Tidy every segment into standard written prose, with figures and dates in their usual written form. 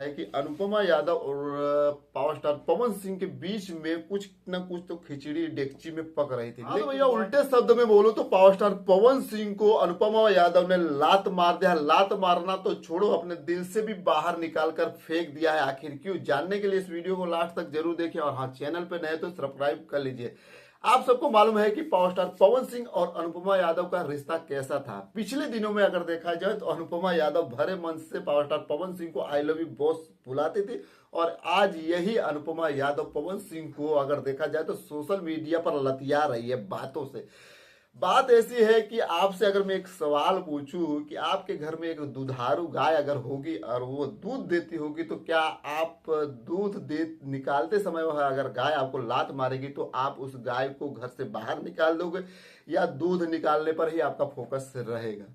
है कि अनुपमा यादव और पावर स्टार पवन सिंह के बीच में कुछ न कुछ तो खिचड़ी डेगची में पक रही थी। हाँ, तो भैया उल्टे शब्द में बोलो तो पावर स्टार पवन सिंह को अनुपमा यादव ने लात मार दिया। लात मारना तो छोड़ो, अपने दिल से भी बाहर निकाल कर फेंक दिया है। आखिर क्यों, जानने के लिए इस वीडियो को लास्ट तक जरूर देखें। और हाँ, चैनल पे नए तो सब्सक्राइब कर लीजिए। आप सबको मालूम है कि पावर स्टार पवन सिंह और अनुपमा यादव का रिश्ता कैसा था। पिछले दिनों में अगर देखा जाए तो अनुपमा यादव भरे मन से पावर स्टार पवन सिंह को आई लव यू बॉस बुलाती थी, और आज यही अनुपमा यादव पवन सिंह को अगर देखा जाए तो सोशल मीडिया पर लतिया रही है बातों से। बात ऐसी है कि आपसे अगर मैं एक सवाल पूछूं कि आपके घर में एक दुधारू गाय अगर होगी और वो दूध देती होगी, तो क्या आप दूध दे निकालते समय वह अगर गाय आपको लात मारेगी तो आप उस गाय को घर से बाहर निकाल दोगे, या दूध निकालने पर ही आपका फोकस रहेगा?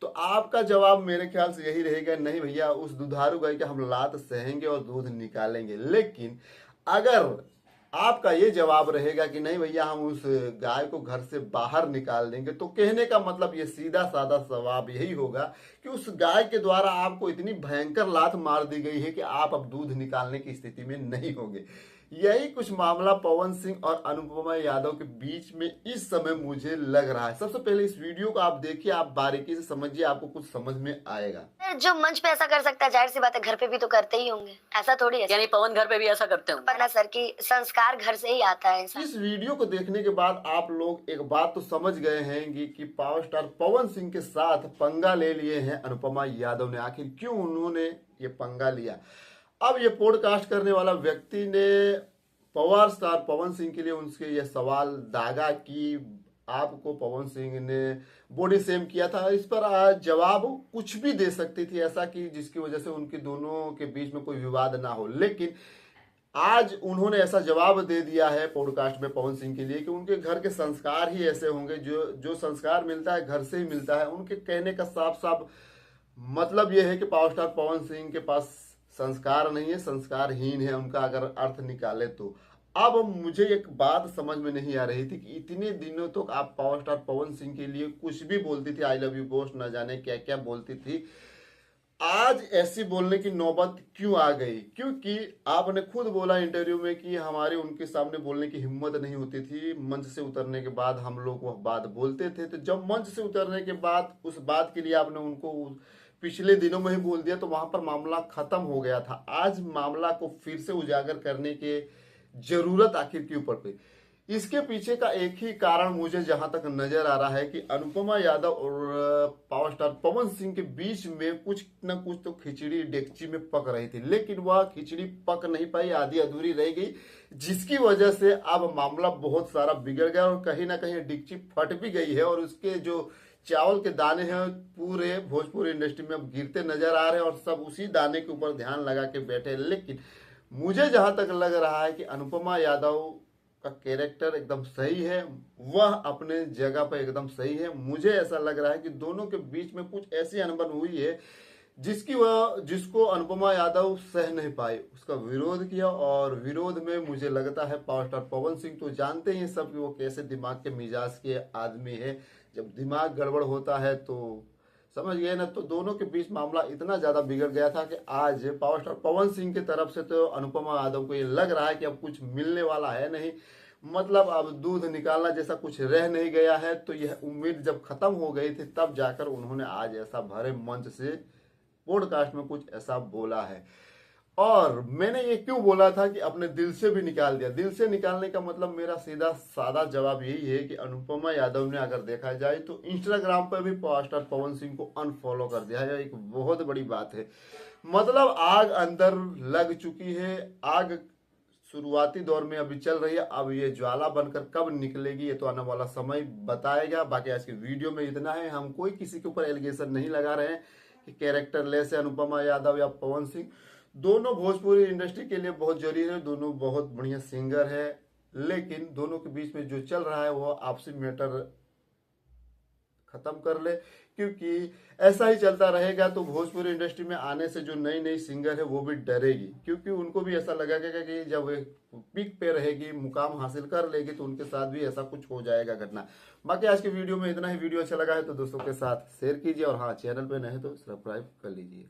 तो आपका जवाब मेरे ख्याल से यही रहेगा, नहीं भैया, उस दुधारू गाय का हम लात सहेंगे और दूध निकालेंगे। लेकिन अगर आपका ये जवाब रहेगा कि नहीं भैया, हम उस गाय को घर से बाहर निकाल देंगे, तो कहने का मतलब ये सीधा साधा जवाब यही होगा कि उस गाय के द्वारा आपको इतनी भयंकर लात मार दी गई है कि आप अब दूध निकालने की स्थिति में नहीं होंगे। यही कुछ मामला पवन सिंह और अनुपमा यादव के बीच में इस समय मुझे लग रहा है। सबसे पहले इस वीडियो को आप देखिए, आप बारीकी से समझिए, आपको कुछ समझ में आएगा। जो मंच पे ऐसा कर सकता है, जाहिर सी बात है घर पे भी तो करते ही होंगे। ऐसा थोड़ी है, यानी पवन घर पे भी ऐसा करते होंगे। पर ना सर की संस्कार घर से ही आता है। इस वीडियो को देखने के बाद आप लोग एक बात तो समझ गए हैं कि पावर स्टार पवन सिंह के साथ पंगा ले लिए हैं अनुपमा यादव ने। आखिर क्यों उन्होंने ये पंगा लिया? अब ये पॉडकास्ट करने वाला व्यक्ति ने पावर स्टार पवन सिंह के लिए उनसे ये सवाल दागा कि आपको पवन सिंह ने बॉडी शेम किया था। इस पर आज जवाब कुछ भी दे सकती थी, ऐसा कि जिसकी वजह से उनके दोनों के बीच में कोई विवाद ना हो। लेकिन आज उन्होंने ऐसा जवाब दे दिया है पॉडकास्ट में पवन सिंह के लिए कि उनके घर के संस्कार ही ऐसे होंगे, जो संस्कार मिलता है घर से ही मिलता है। उनके कहने का साफ साफ मतलब यह है कि पावर स्टार पवन सिंह के पास संस्कार नहीं है, संस्कारहीन है उनका, अगर अर्थ निकाले तो। अब मुझे एक बात समझ में नहीं आ रही थी कि इतने दिनों तक तो आप पावर स्टार पवन सिंह के लिए कुछ भी बोलती थी, आई लव यू बॉस, न जाने क्या क्या बोलती थी। आज ऐसी बोलने की नौबत क्यों आ गई? क्योंकि आपने खुद बोला इंटरव्यू में कि हमारे उनके सामने बोलने की हिम्मत नहीं होती थी। मंच से उतरने के बाद हम लोग वह बात बोलते थे, तो जब मंच से उतरने के बाद उस बात के लिए आपने उनको पिछले दिनों में ही बोल दिया, तो वहां पर मामला खत्म हो गया था। आज मामला को फिर से उजागर करने की जरूरत आखिर क्यों पड़ गई? इसके पीछे का एक ही कारण मुझे जहां तक नजर आ रहा है कि अनुपमा यादव और पावर स्टार पवन सिंह के बीच में कुछ न कुछ तो खिचड़ी डेगची में पक रही थी। लेकिन वह खिचड़ी पक नहीं पाई, आधी अधूरी रह गई, जिसकी वजह से अब मामला बहुत सारा बिगड़ गया और कहीं ना कहीं डेगची फट भी गई है। और उसके जो चावल के दाने हैं पूरे भोजपुरी इंडस्ट्री में अब गिरते नजर आ रहे हैं और सब उसी दाने के ऊपर ध्यान लगा के बैठे। लेकिन मुझे जहां तक लग रहा है कि अनुपमा यादव का कैरेक्टर एकदम सही है, वह अपने जगह पर एकदम सही है। मुझे ऐसा लग रहा है कि दोनों के बीच में कुछ ऐसी अनबन हुई है जिसको अनुपमा यादव सह नहीं पाई, उसका विरोध किया। और विरोध में मुझे लगता है पावर स्टार पवन सिंह तो जानते ही सब कि वो कैसे दिमाग के मिजाज के आदमी है। जब दिमाग गड़बड़ होता है तो समझ गए ना। तो दोनों के बीच मामला इतना ज्यादा बिगड़ गया था कि आज पावर स्टार पवन सिंह की तरफ से तो अनुपमा यादव को ये लग रहा है कि अब कुछ मिलने वाला है नहीं, मतलब अब दूध निकालना जैसा कुछ रह नहीं गया है। तो यह उम्मीद जब खत्म हो गई थी, तब जाकर उन्होंने आज ऐसा भरे मंच से पॉडकास्ट में कुछ ऐसा बोला है। और मैंने ये क्यों बोला था कि अपने दिल से भी निकाल दिया? दिल से निकालने का मतलब मेरा सीधा सादा जवाब यही है कि अनुपमा यादव ने अगर देखा जाए तो इंस्टाग्राम पर भी पावर स्टार पवन सिंह को अनफॉलो कर दिया है। एक बहुत बड़ी बात है, मतलब आग अंदर लग चुकी है। आग शुरुआती दौर में अभी चल रही है, अब ये ज्वाला बनकर कब निकलेगी ये तो आने वाला समय बताएगा। बाकी आज की वीडियो में इतना है। हम कोई किसी के ऊपर एलिगेशन नहीं लगा रहे हैं कि कैरेक्टर लेस है अनुपमा यादव या पवन सिंह। दोनों भोजपुरी इंडस्ट्री के लिए बहुत जरूरी है, दोनों बहुत बढ़िया सिंगर है। लेकिन दोनों के बीच में जो चल रहा है वो आपसी मैटर खत्म कर ले, क्योंकि ऐसा ही चलता रहेगा तो भोजपुरी इंडस्ट्री में आने से जो नई नई सिंगर है वो भी डरेगी, क्योंकि उनको भी ऐसा लगेगा कि जब पीक पे रहेगी, मुकाम हासिल कर लेगी, तो उनके साथ भी ऐसा कुछ हो जाएगा घटना। बाकी आज की वीडियो में इतना ही। वीडियो अच्छा लगा है तो दोस्तों के साथ शेयर कीजिए, और हाँ, चैनल पे नए हैं तो सब्सक्राइब कर लीजिए।